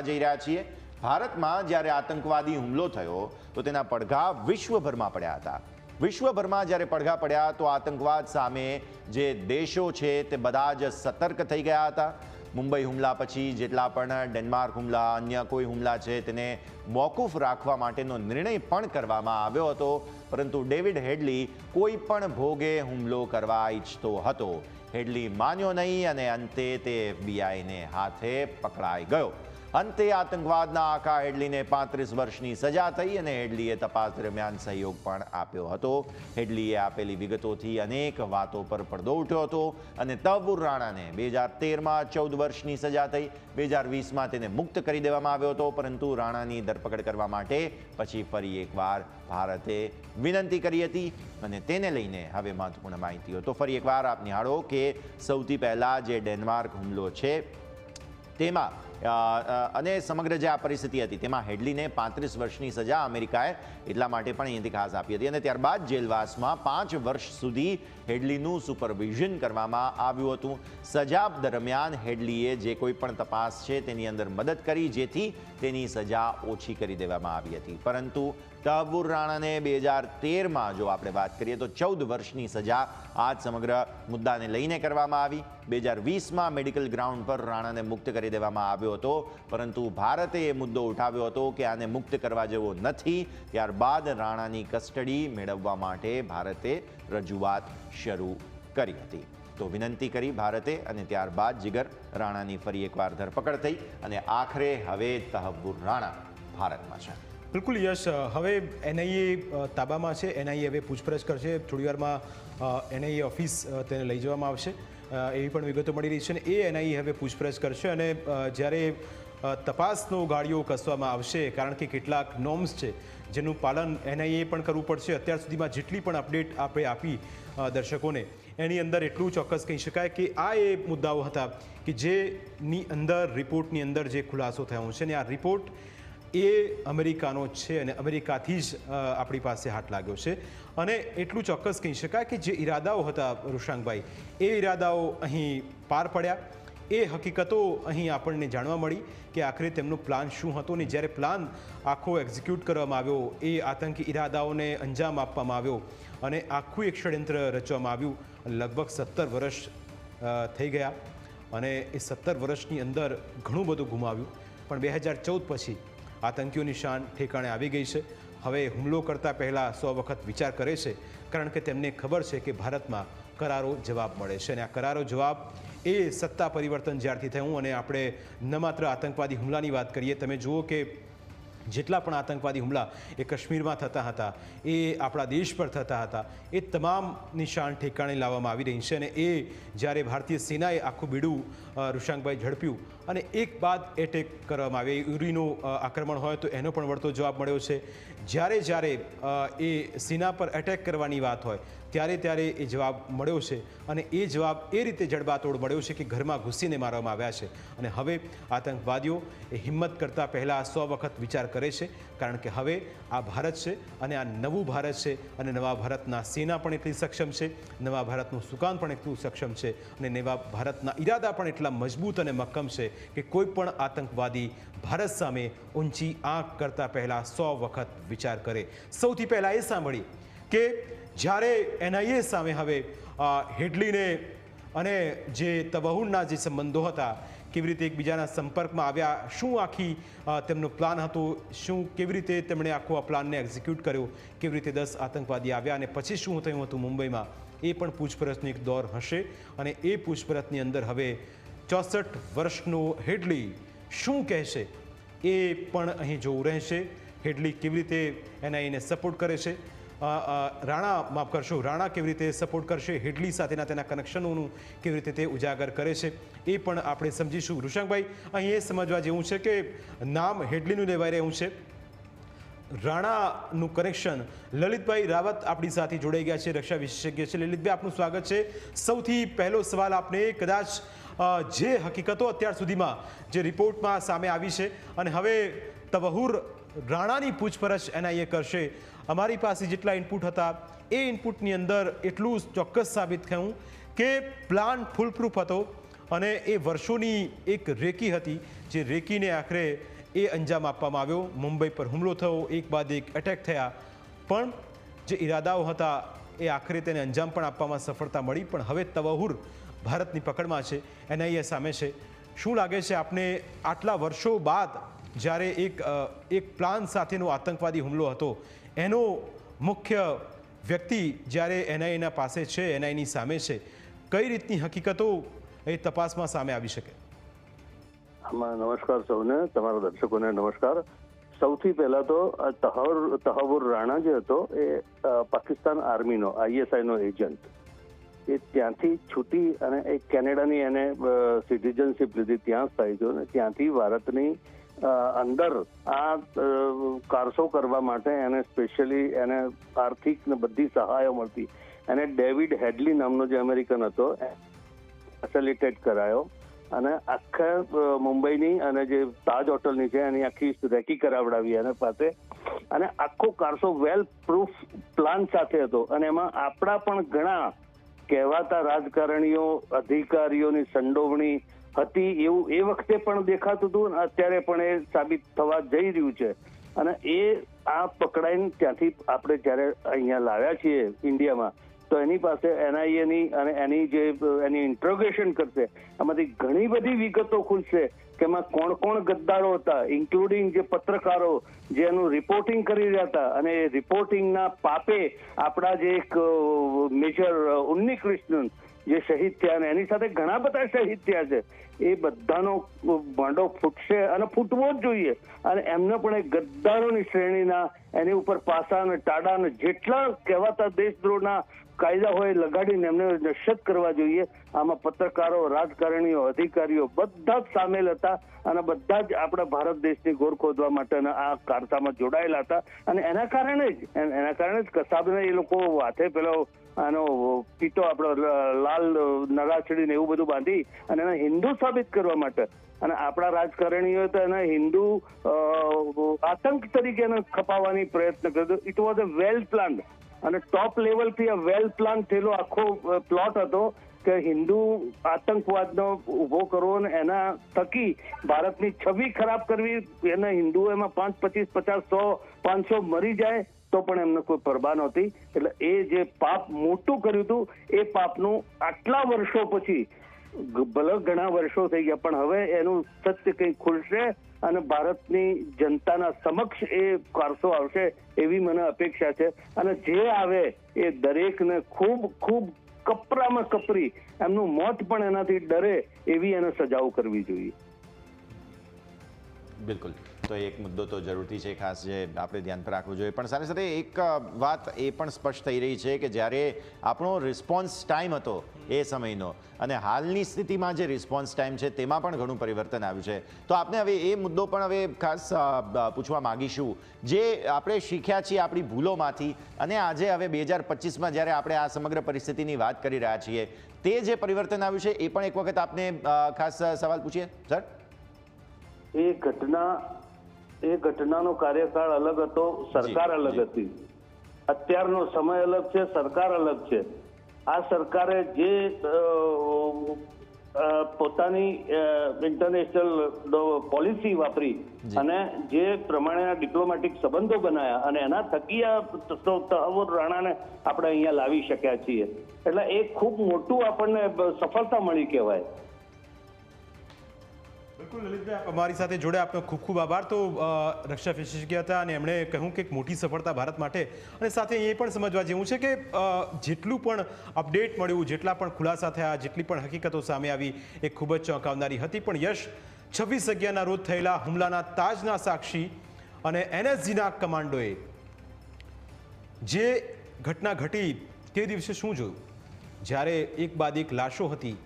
જઈ રહ્યા છીએ। ભારતમાં જ્યારે આતંકવાદી હુમલો થયો તો તેના પડઘા વિશ્વભરમાં પડ્યા હતા। વિશ્વભરમાં જ્યારે પડઘા પડ્યા તો આતંકવાદ સામે જે દેશો છે તે બધા જ સતર્ક થઈ ગયા હતા। મુંબઈ હુમલા પછી જેટલા પણ ડેનમાર્ક હુમલા, અન્ય કોઈ હુમલા છે તેને મોકૂફ રાખવા માટેનો નિર્ણય પણ કરવામાં આવ્યો હતો, પરંતુ ડેવિડ હેડલી કોઈ પણ ભોગે હુમલો કરવા ઈચ્છતો હતો। હેડલી માન્યો નહીં અને અંતે તે FBI હાથે પકડાઈ ગયો। અંતે આતંકવાદના આખા હેડલીને 35 વર્ષની સજા થઈ અને હેડલીએ તપાસ દરમિયાન સહયોગ પણ આપ્યો હતો। હેડલીએ આપેલી વિગતોથી અનેક વાતો પર પડદો ઉઠ્યો હતો અને તહવ્વુર રાણાને 2013માં 14 વર્ષની સજા થઈ। 2020માં તેને મુક્ત કરી દેવામાં આવ્યો હતો, પરંતુ રાણાની ધરપકડ કરવા માટે પછી ફરી એકવાર ભારતે વિનંતી કરી હતી અને તેને લઈને હવે મહત્વપૂર્ણ માહિતીઓ તો ફરી એકવાર આપ નિહાળો કે સૌથી પહેલાં જે ડેનમાર્ક હુમલો છે તેમાં અને સમગ્ર જે આ પરિસ્થિતિ હતી તેમાં હેડલીને 35 વર્ષની સજા અમેરિકાએ એટલા માટે પણ અહીંથી ખાસ આપી હતી અને ત્યારબાદ જેલવાસમાં 5 વર્ષ સુધી હેડલીનું સુપરવિઝન કરવામાં આવ્યું હતું। સજા દરમિયાન હેડલીએ જે કોઈ પણ તપાસ છે તેની અંદર મદદ કરી, જેથી તેની સજા ઓછી કરી દેવામાં આવી હતી, પરંતુ તહવ્વુર રાણાને 2013માં જો આપણે વાત કરીએ તો 14 વર્ષની સજા આ જ સમગ્ર મુદ્દાને લઈને કરવામાં આવી। 2020માં મેડિકલ ગ્રાઉન્ડ પર રાણાને મુક્ત કરી દેવામાં આવ્યો હતો, પરંતુ ભારતે એ મુદ્દો ઉઠાવ્યો હતો કે આને મુક્ત કરવા જેવો નથી। ત્યારબાદ રાણાની કસ્ટડી મેળવવા માટે ભારતે રજૂઆત શરૂ કરી હતી। તો વિનંતી કરી ભારતે અને ત્યારબાદ જીગર રાણાની ફરી એકવાર ધરપકડ થઈ અને આખરે હવે તહવ્વુર રાણા ભારતમાં છે। બિલકુલ યશ, હવે NIA તાબામાં છે। NIA હવે પૂછપરછ કરશે। થોડી વારમાં NIA ઓફિસ તેને લઈ જવામાં આવશે એવી પણ વિગતો મળી રહી છે અને એ NIA હવે પૂછપરછ કરશે અને જ્યારે તપાસનો ગાળીઓ કસવામાં આવશે, કારણ કે કેટલાક નોર્મ્સ છે જેનું પાલન NIA પણ કરવું પડશે। અત્યાર સુધીમાં જેટલી પણ અપડેટ આપણે આપી દર્શકોને એની અંદર એટલું ચોક્કસ કહી શકાય કે આ એ મુદ્દાઓ હતા કે જેની અંદર રિપોર્ટની અંદર જે ખુલાસો થયો છે અને આ રિપોર્ટ એ અમેરિકાનો છે અને અમેરિકાથી જ આપણી પાસે હાથ લાગ્યો છે અને એટલું ચોક્કસ કહી શકાય કે જે ઈરાદાઓ હતા રૂશાંકભાઈ, એ ઈરાદાઓ અહીં પાર પડ્યા। એ હકીકતો અહીં આપણને જાણવા મળી કે આખરે તેમનો પ્લાન શું હતો અને જ્યારે પ્લાન આખો એક્ઝિક્યુટ કરવામાં આવ્યો, એ આતંકી ઈરાદાઓને અંજામ આપવામાં આવ્યો અને આખું એક ષડયંત્ર રચવામાં આવ્યું। લગભગ 17 વર્ષ થઈ ગયા અને એ 17 વર્ષની અંદર ઘણું બધું ગુમાવ્યું, પણ 2014 પછી આતંકીઓની શાન ઠેકાણે આવી ગઈ છે। હવે હુમલો કરતાં પહેલાં 100 વખત વિચાર કરે છે, કારણ કે તેમને ખબર છે કે ભારતમાં કરારો જવાબ મળે છે અને આ કરારો જવાબ એ સત્તા પરિવર્તન જ્યારથી થયું અને આપણે ન માત્ર આતંકવાદી હુમલાની વાત કરીએ, તમે જુઓ કે જેટલા પણ આતંકવાદી હુમલા એ કાશ્મીરમાં થતા હતા, એ આપણા દેશ પર થતા હતા, એ તમામ નિશાન ઠેકાણે લાવવામાં આવી રહી છે અને એ જ્યારે ભારતીય સેનાએ આખું બીડું રૂશાંકભાઈ ઝડપ્યું અને એક બાદ એટેક કરવામાં આવે, યુરીનું આક્રમણ હોય તો એનો પણ વળતો જવાબ મળ્યો છે। જ્યારે એ સેના પર એટેક કરવાની વાત હોય ત્યારે એ જવાબ મળ્યો છે અને એ જવાબ એ રીતે જડબાતોડ મળ્યો છે કે ઘરમાં ઘૂસીને મારવામાં આવ્યા છે અને હવે આતંકવાદીઓ એ હિંમત કરતાં પહેલાં 100 વખત વિચાર કરે છે, કારણ કે હવે આ ભારત છે અને આ નવું ભારત છે અને નવા ભારતના સેના પણ એટલી સક્ષમ છે, નવા ભારતનું સુકાન પણ એટલું સક્ષમ છે અને નવા ભારતના ઈરાદા પણ એટલા મજબૂત અને મક્કમ છે કે કોઈ પણ આતંકવાદી ભારત સામે ઊંચી આંખ કરતાં પહેલાં 100 વખત વિચાર કરે। સૌથી પહેલાં એ સાંભળી કે જ્યારે NIA સામે હવે હેડલીને અને જે તહવ્વુરના જે સંબંધો હતા કેવી રીતે એકબીજાના સંપર્કમાં આવ્યા, શું આખી તેમનો પ્લાન હતો, શું કેવી રીતે તેમણે આખો આ પ્લાનને એક્ઝિક્યુટ કર્યો, કેવી રીતે 10 આતંકવાદી આવ્યા અને પછી શું થયું હતું મુંબઈમાં, એ પણ પૂછપરછનો એક દોર હશે અને એ પૂછપરછની અંદર હવે 64 વર્ષનો હેડલી શું કહેશે એ પણ અહીં જોવું રહેશે। હેડલી કેવી રીતે NIAને સપોર્ટ કરે છે, રાણા કેવી રીતે સપોર્ટ કરશે, હેડલી સાથેના તેના કનેક્શનોનું કેવી રીતે તે ઉજાગર કરે છે એ પણ આપણે સમજીશું। રૂશાંકભાઈ, અહીં એ સમજવા જેવું છે કે નામ હેડલીનું લેવાઈ રહ્યું છે, રાણાનું કનેક્શન લલિતભાઈ રાવત આપણી સાથે જોડાઈ ગયા છે, રક્ષા વિશેષજ્ઞ છે। લલિતભાઈ, આપનું સ્વાગત છે। સૌથી પહેલો સવાલ આપને, કદાચ જે હકીકતો અત્યાર સુધીમાં જે રિપોર્ટમાં સામે આવી છે અને હવે તહવ્વુર રાણાની પૂછપરછ NIA કરશે, અમારી પાસે જેટલા ઇનપુટ હતા એ ઇનપુટની અંદર એટલું ચોક્કસ સાબિત થયું કે પ્લાન ફૂલપ્રૂફ હતો અને એ વર્ષોની એક રેકી હતી, જે રેકીને આખરે એ અંજામ આપવામાં આવ્યો. મુંબઈ પર હુમલો થયો, એક બાદ એક એટેક થયા, પણ જે ઈરાદાઓ હતા એ આખરે તેને અંજામ પણ આપવામાં સફળતા મળી. પણ હવે તવહુર ભારતની પકડમાં છે, NIA સામે છે. શું લાગે છે આપને આટલા વર્ષો બાદ જ્યારે એક પ્લાન સાથેનો આતંકવાદી હુમલો હતો, એનો મુખ્ય વ્યક્તિ જ્યારે NIAના પાસે છે, NIAની સામે છે, કઈ રીતની હકીકતો એ તપાસમાં સામે આવી શકે? નમસ્કાર સૌને, તમારા દર્શકોને નમસ્કાર. સૌથી પહેલા તો તહવુર રાણા જે હતો એ પાકિસ્તાન આર્મીનો ISI નો એજન્ટ, એ ત્યાંથી છૂટી અને એક કેનેડાની એને સિટીઝનશીપ લીધી, ત્યાં સ્થાયી થયો, અને ત્યાંથી ભારતની અંદર આ કારસો કરવા માટે એને સ્પેશિયલી એને આર્થિક ને બધી સહાયો મળતી. એને ડેવિડ હેડલી નામનો જે અમેરિકન હતો ફેસિલિટેટ કરાયો અને આખા મુંબઈની અને જે તાજ હોટલની છે એની આખી રેકી કરાવડાવી એને પાસે, અને આખો કારસો વેલ પ્રૂફ પ્લાન સાથે હતો. અને એમાં આપણા પણ ઘણા કહેવાતા રાજકારણીઓ, અધિકારીઓની સંડોવણી હતી એવું એ વખતે પણ દેખાતું હતું, અને અત્યારે પણ એ સાબિત થવા જઈ રહ્યું છે. અને એ આ પકડાઈને ત્યાંથી આપણે જ્યારે અહીંયા લાવ્યા છીએ ઇન્ડિયામાં, તો એની પાસે NIAની અને એની ઇન્ટ્રોગેશન કરશે, આમાંથી ઘણી બધી વિગતો ખુલશે કે એમાં કોણ કોણ ગદ્દારો હતા, ઇન્ક્લુડિંગ જે પત્રકારો જે એનું રિપોર્ટિંગ કરી રહ્યા હતા. અને એ રિપોર્ટિંગના પાપે આપણા જે એક મેજર ઉન્ની કૃષ્ણન જે શહીદ થયા, અને એની સાથે ઘણા બધા શહીદ થયા છે, એ બધાનો ભાંડો ફૂટશે અને ફૂટવો જ જોઈએ. અને એમને પણ એ ગદ્દારોની શ્રેણીના એની ઉપર પાસા અને ટાડા અને જેટલા કહેવાતા દેશદ્રોહના કાયદા હોય લગાડીને એમને નશ્યત કરવા જોઈએ. આમાં પત્રકારો, રાજકારણીઓ, અધિકારીઓ બધા જ સામેલ હતા, અને બધા જ આપણા ભારત દેશની ગોર ખોદવા માટેના આ કારસામાં જોડાયેલા હતા. અને એના કારણે જ કસાબને એ લોકો હાથે પેલો આનો પીતો આપણો લાલ નરાછડીને એવું બધું બાંધી અને એને હિન્દુ સાબિત કરવા માટે, અને આપણા રાજકારણીઓએ તો એને હિન્દુ આતંક તરીકે એને ખપાવવાની પ્રયત્ન કર્યો. It was a well planned અને ટોપ લેવલથી આ વેલ પ્લાન થયેલો આખો પ્લોટ હતો કે હિન્દુ આતંકવાદનો ઉભો કરવો અને એના થકી ભારતની છબી ખરાબ કરવી. એના હિન્દુઓ એમાં 5, 25, 50, 100, 500 મરી જાય તો પણ એમને કોઈ પરવા નહોતી. એટલે એ જે પાપ મોટું કર્યું હતું, એ પાપનું આટલા વર્ષો પછી, ભલે ઘણા વર્ષો થઈ ગયા, પણ હવે એનું સત્ય કંઈ ખુલશે અને ભારતની જનતાના સમક્ષ એ કારસો આવશે એવી મને અપેક્ષા છે. અને જે આવે એ દરેકને ખૂબ ખૂબ કપરામાં કપરી, એમનું મોત પણ એનાથી ડરે એવી એને સજાઓ કરવી જોઈએ. બિલકુલ. તો એક મુદ્દો તો જરૂરથી છે ખાસ જે આપણે ધ્યાન પર રાખવું જોઈએ. પણ સાથે સાથે એક વાત એ પણ સ્પષ્ટ થઈ રહી છે કે જ્યારે આપણો રિસ્પોન્સ ટાઈમ હતો એ સમયનો અને હાલની સ્થિતિમાં જે રિસ્પોન્સ ટાઈમ છે તેમાં પણ ઘણું પરિવર્તન આવ્યું છે. તો આપણે હવે એ મુદ્દો પણ હવે ખાસ પૂછવા માગીશું, જે આપણે શીખ્યા છીએ આપણી ભૂલોમાંથી, અને આજે હવે 2025માં જ્યારે આપણે આ સમગ્ર પરિસ્થિતિની વાત કરી રહ્યા છીએ, તે જે પરિવર્તન આવ્યું છે એ પણ એક વખત આપને ખાસ સવાલ પૂછીએ સર. એ ઘટનાનો કાર્યકાળ અલગ હતો, સરકાર અલગ હતી. અત્યારનો સમય અલગ છે, સરકાર અલગ છે. આ સરકારે જે પોતાની ઇન્ટરનેશનલ પોલિસી વાપરી અને જે પ્રમાણેના ડિપ્લોમેટિક સંબંધો બનાવ્યા, અને એના થકી આ તહવુર રાણાને આપણે અહીંયા લાવી શક્યા છીએ. એટલે એ ખૂબ મોટું આપણને સફળતા મળી કહેવાય. બિલકુલ લલિતભાઈ, અમારી સાથે જોડે આપનો ખૂબ ખૂબ આભાર. તો રક્ષા વિશેષજ્ઞ હતા અને એમણે કહ્યું કે એક મોટી સફળતા ભારત માટે, અને સાથે એ પણ સમજવા જેવું છે કે જેટલું પણ અપડેટ મળ્યું, જેટલા પણ ખુલાસા થયા, જેટલી પણ હકીકતો સામે આવી, એ ખૂબ જ ચોંકાવનારી હતી. પણ યશ 26/11ના રોજ થયેલા હુમલાના તાજના સાક્ષી અને NSGના કમાન્ડોએ જે ઘટના ઘટી તે દિવસે શું જોયું, જ્યારે એક બાદ એક લાશો હતી,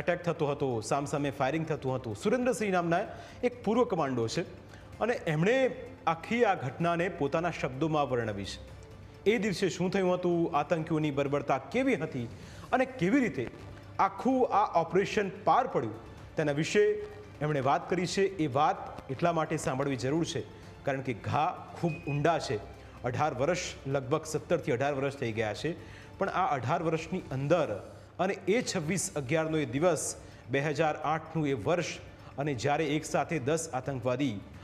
અટેક થતો હતો, સામસામે ફાયરિંગ થતું હતું. સુરેન્દ્રસિંહ નામના એક પૂર્વ કમાન્ડો છે, અને એમણે આખી આ ઘટનાને પોતાના શબ્દોમાં વર્ણવી છે. એ દિવસે શું થયું હતું, આતંકીઓની બર્બરતા કેવી હતી, અને કેવી રીતે આખું આ ઓપરેશન પાર પડ્યું, તેના વિશે એમણે વાત કરી છે. એ વાત એટલા માટે સાંભળવી જરૂર છે કારણ કે ઘા ખૂબ ઊંડા છે. 18 વર્ષ, લગભગ 17 થી 18 વર્ષ થઈ ગયા છે, પણ આ 18 વર્ષની અંદર અને એ 26/11નો એ દિવસ 2008નું એ વર્ષ અને જ્યારે એક સાથે 10 આતંકવાદી